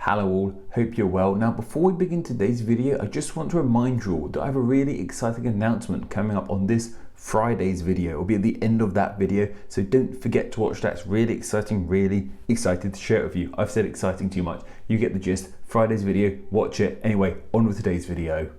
Hello all, hope you're well. Now before we begin today's video, I just want to remind you all that I have a really exciting announcement coming up on this Friday's video. It will be at the end of that video, so don't forget to watch that. It's really exciting, really excited to share it with you. I've said exciting too much. You get the gist. Friday's video, watch it. Anyway, on with today's video.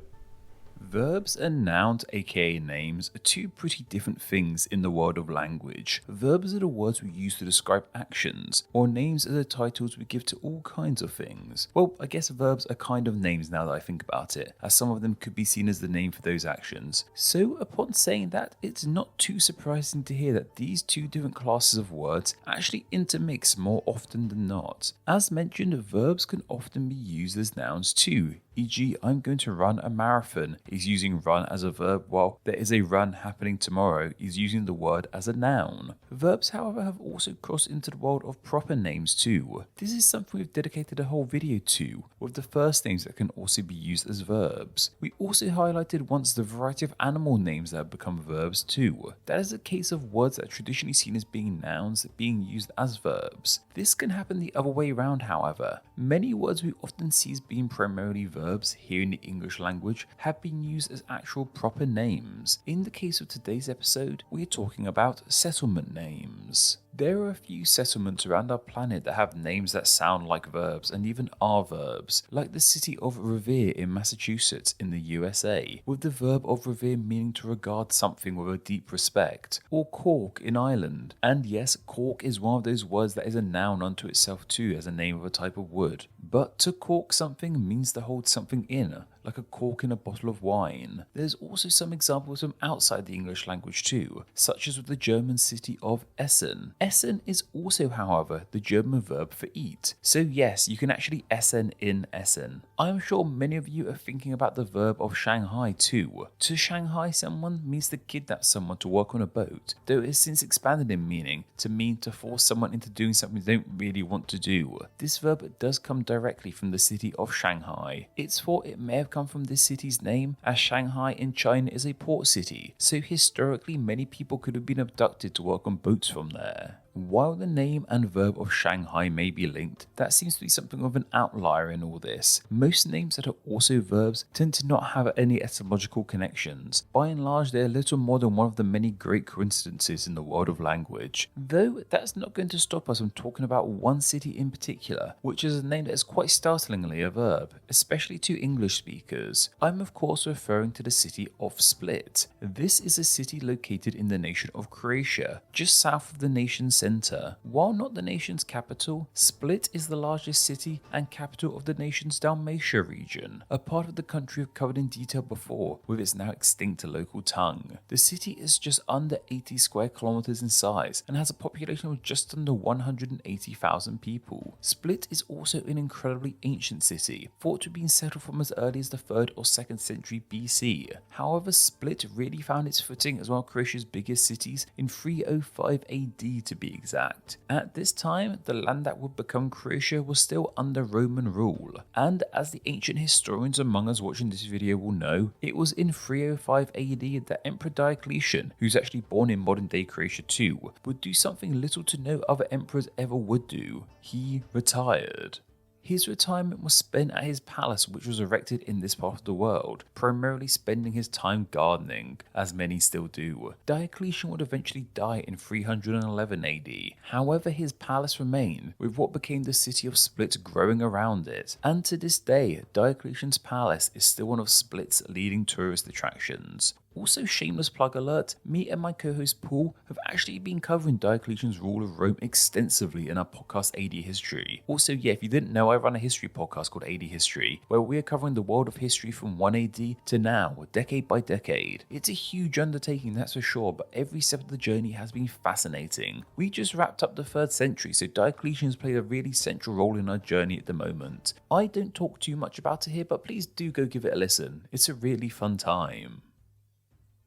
Verbs and nouns, aka names, are two pretty different things in the world of language. Verbs are the words we use to describe actions, or names are the titles we give to all kinds of things. Well, I guess verbs are kind of names now that I think about it, as some of them could be seen as the name for those actions. So upon saying that, it's not too surprising to hear that these two different classes of words actually intermix more often than not. As mentioned, verbs can often be used as nouns too. E.g., I'm going to run a marathon is using run as a verb, while there is a run happening tomorrow is using the word as a noun. Verbs, however, have also crossed into the world of proper names too. This is something we've dedicated a whole video to, with the first names that can also be used as verbs. We also highlighted once the variety of animal names that have become verbs too. That is a case of words that are traditionally seen as being nouns being used as verbs. This can happen the other way around, however. Many words we often see as being primarily verbs here in the English language have been used as actual proper names. In the case of today's episode, we're talking about settlement names. There are a few settlements around our planet that have names that sound like verbs and even are verbs, like the city of Revere in Massachusetts in the USA, with the verb of revere meaning to regard something with a deep respect, or Cork in Ireland. And yes, cork is one of those words that is a noun unto itself too, as a name of a type of wood. But to cork something means to hold something in, like a cork in a bottle of wine. There's also some examples from outside the English language too, such as with the German city of Essen. Essen is also, however, the German verb for eat. So yes, you can actually essen in Essen. I'm sure many of you are thinking about the verb of Shanghai too. To Shanghai someone means to kidnap someone to work on a boat, though it has since expanded in meaning to mean to force someone into doing something they don't really want to do. This verb does come directly from the city of Shanghai. It's thought it may have come from this city's name, as Shanghai in China is a port city, so historically many people could have been abducted to work on boats from there. While the name and verb of Shanghai may be linked, that seems to be something of an outlier in all this. Most names that are also verbs tend to not have any etymological connections. By and large, they're little more than one of the many great coincidences in the world of language. Though that's not going to stop us from talking about one city in particular, which is a name that is quite startlingly a verb, especially to English speakers. I'm of course referring to the city of Split. This is a city located in the nation of Croatia, just south of the nation's center. While not the nation's capital, Split is the largest city and capital of the nation's Dalmatia region, a part of the country I've covered in detail before with its now extinct local tongue. The city is just under 80 square kilometers in size and has a population of just under 180,000 people. Split is also an incredibly ancient city, thought to have been settled from as early as the 3rd or 2nd century BC. However, Split really found its footing as one of Croatia's biggest cities in 305 AD to be exact. At this time, the land that would become Croatia was still under Roman rule, and as the ancient historians among us watching this video will know, it was in 305 AD that Emperor Diocletian, who's actually born in modern day Croatia too, would do something little to no other emperors ever would do. He retired. His retirement was spent at his palace, which was erected in this part of the world, primarily spending his time gardening, as many still do. Diocletian would eventually die in 311 AD. However, his palace remained, with what became the city of Split growing around it. And to this day, Diocletian's palace is still one of Split's leading tourist attractions. Also, shameless plug alert, me and my co-host Paul have actually been covering Diocletian's rule of Rome extensively in our podcast AD History. Also, yeah, if you didn't know, I run a history podcast called AD History, where we are covering the world of history from 1 AD to now, decade by decade. It's a huge undertaking, that's for sure, but every step of the journey has been fascinating. We just wrapped up the 3rd century, so Diocletian has played a really central role in our journey at the moment. I don't talk too much about it here, but please do go give it a listen. It's a really fun time.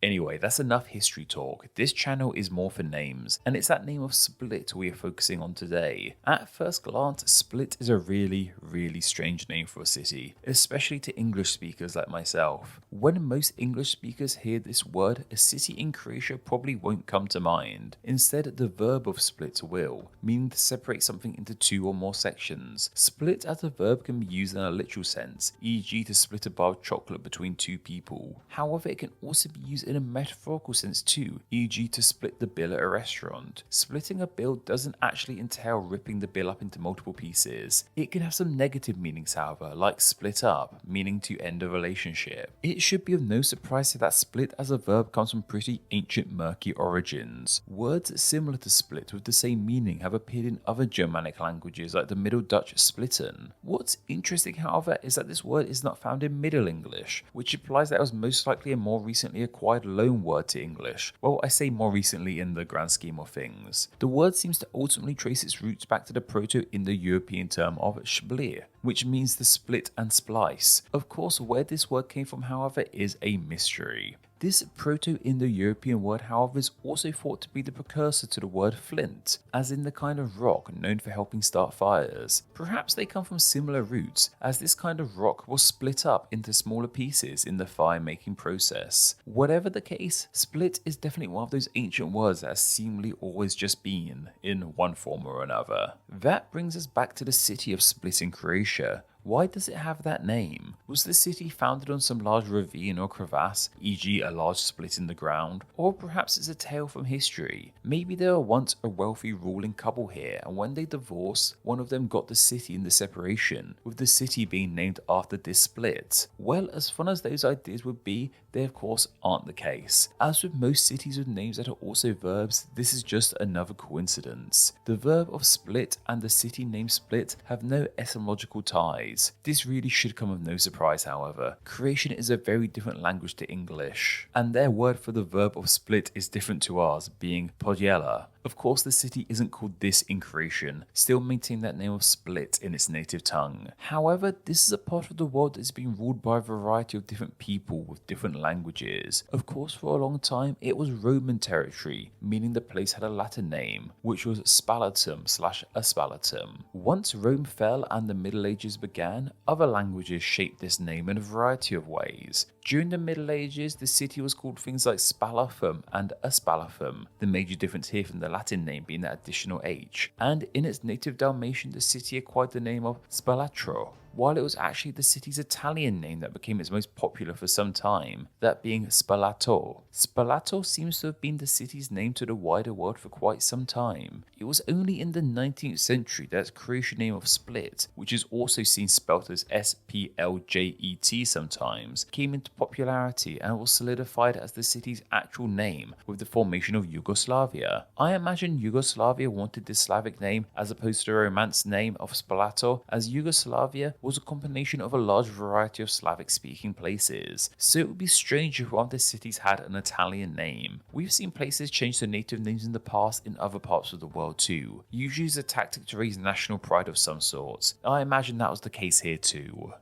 Anyway, that's enough history talk. This channel is more for names, and it's that name of Split we are focusing on today. At first glance, Split is a really strange name for a city, especially to English speakers like myself. When most English speakers hear this word, a city in Croatia probably won't come to mind. Instead, the verb of split will, meaning to separate something into two or more sections. Split as a verb can be used in a literal sense, e.g. to split a bar of chocolate between two people. However, it can also be used in a metaphorical sense too, e.g. to split the bill at a restaurant. Splitting a bill doesn't actually entail ripping the bill up into multiple pieces. It can have some negative meanings however, like split up, meaning to end a relationship. It should be of no surprise that split as a verb comes from pretty ancient murky origins. Words similar to split with the same meaning have appeared in other Germanic languages like the Middle Dutch splitten. What's interesting however is that this word is not found in Middle English, which implies that it was most likely a more recently acquired loan word to English. Well, I say more recently in the grand scheme of things. The word seems to ultimately trace its roots back to the Proto-Indo-European term of splir, which means to split and splice. Of course, where this word came from however is a mystery. This Proto-Indo-European word, however, is also thought to be the precursor to the word flint, as in the kind of rock known for helping start fires. Perhaps they come from similar roots, as this kind of rock was split up into smaller pieces in the fire-making process. Whatever the case, split is definitely one of those ancient words that has seemingly always just been, in one form or another. That brings us back to the city of Split in Croatia. Why does it have that name? Was the city founded on some large ravine or crevasse, e.g. a large split in the ground? Or perhaps it's a tale from history. Maybe there were once a wealthy ruling couple here, and when they divorced, one of them got the city in the separation, with the city being named after this split. Well, as fun as those ideas would be, they of course aren't the case. As with most cities with names that are also verbs, this is just another coincidence. The verb of split and the city name Split have no etymological ties. This really should come of no surprise however. Croatian is a very different language to English, and their word for the verb of split is different to ours, being podjela. Of course, the city isn't called this in Croatian, still maintaining that name of Split in its native tongue. However, this is a part of the world that is being ruled by a variety of different people with different languages. Of course, for a long time, it was Roman territory, meaning the place had a Latin name, which was Spalatum/Aspalatum. Once Rome fell and the Middle Ages began, other languages shaped this name in a variety of ways. During the Middle Ages, the city was called things like Spalathum and Aspalathum, the major difference here from the Latin name being that additional H, and in its native Dalmatian the city acquired the name of Spalatro, while it was actually the city's Italian name that became its most popular for some time, that being Spalato. Spalato seems to have been the city's name to the wider world for quite some time. It was only in the 19th century that its Croatian name of Split, which is also seen spelt as S-P-L-J-E-T sometimes, came into popularity and was solidified as the city's actual name with the formation of Yugoslavia. I imagine Yugoslavia wanted this Slavic name as opposed to the Romance name of Spalato, as Yugoslavia was a combination of a large variety of Slavic-speaking places, so it would be strange if one of the cities had an Italian name. We've seen places change their native names in the past in other parts of the world too, usually as a tactic to raise national pride of some sort. I imagine that was the case here too.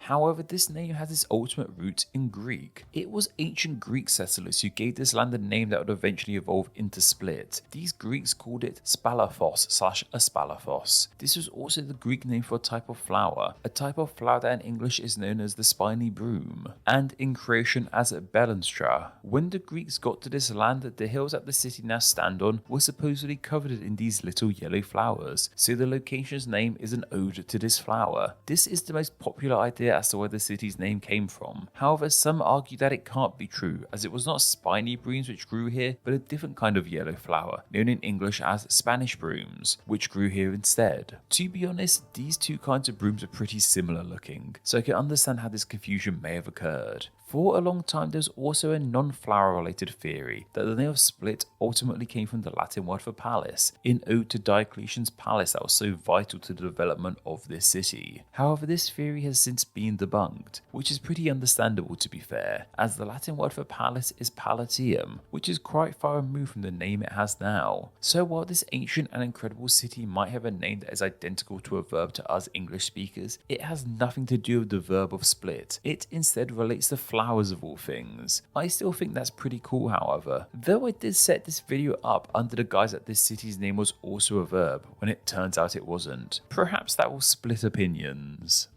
However, this name has its ultimate root in Greek. It was ancient Greek settlers who gave this land a name that would eventually evolve into Split. These Greeks called it Spalathos/Aspalathos. This was also the Greek name for a type of flower that in English is known as the spiny broom, and in Croatian as Belenstra. When the Greeks got to this land, the hills that the city now stand on were supposedly covered in these little yellow flowers, so the location's name is an ode to this flower. This is the most popular idea as to where the city's name came from. However, some argue that it can't be true, as it was not spiny brooms which grew here, but a different kind of yellow flower, known in English as Spanish brooms, which grew here instead. To be honest, these two kinds of brooms are pretty similar looking, so I can understand how this confusion may have occurred. For a long time, there's also a non-flower related theory that the name of Split ultimately came from the Latin word for palace, in ode to Diocletian's palace that was so vital to the development of this city. However, this theory has since been being debunked, which is pretty understandable to be fair, as the Latin word for palace is palatium, which is quite far removed from the name it has now. So while this ancient and incredible city might have a name that is identical to a verb to us English speakers, it has nothing to do with the verb of split. It instead relates to flowers of all things. I still think that's pretty cool, however, though I did set this video up under the guise that this city's name was also a verb, when it turns out it wasn't. Perhaps that will split opinions.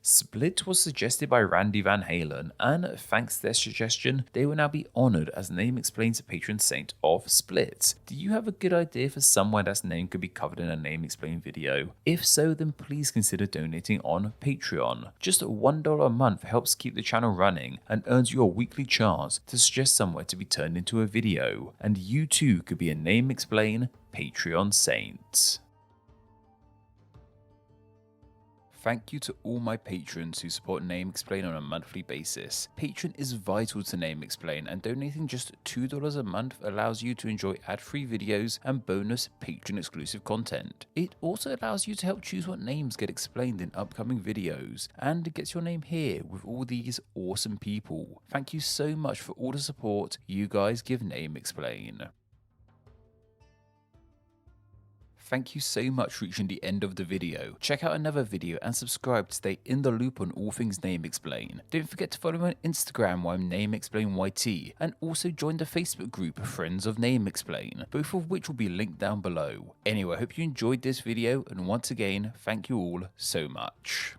Split was suggested by Randy Van Halen, and thanks to their suggestion, they will now be honoured as Name Explain's patron saint of Split. Do you have a good idea for somewhere that's name could be covered in a Name Explain video? If so, then please consider donating on Patreon. Just $1 a month helps keep the channel running and earns you a weekly chance to suggest somewhere to be turned into a video, and you too could be a Name Explain Patreon saint. Thank you to all my patrons who support Name Explain on a monthly basis. Patron is vital to Name Explain, and donating just $2 a month allows you to enjoy ad-free videos and bonus patron exclusive content. It also allows you to help choose what names get explained in upcoming videos, and gets your name here with all these awesome people. Thank you so much for all the support you guys give Name Explain. Thank you so much for reaching the end of the video. Check out another video and subscribe to stay in the loop on all things Name Explain. Don't forget to follow me on Instagram where I'm Name Explain YT, and also join the Facebook group Friends of Name Explain, both of which will be linked down below. Anyway, I hope you enjoyed this video, and once again, thank you all so much.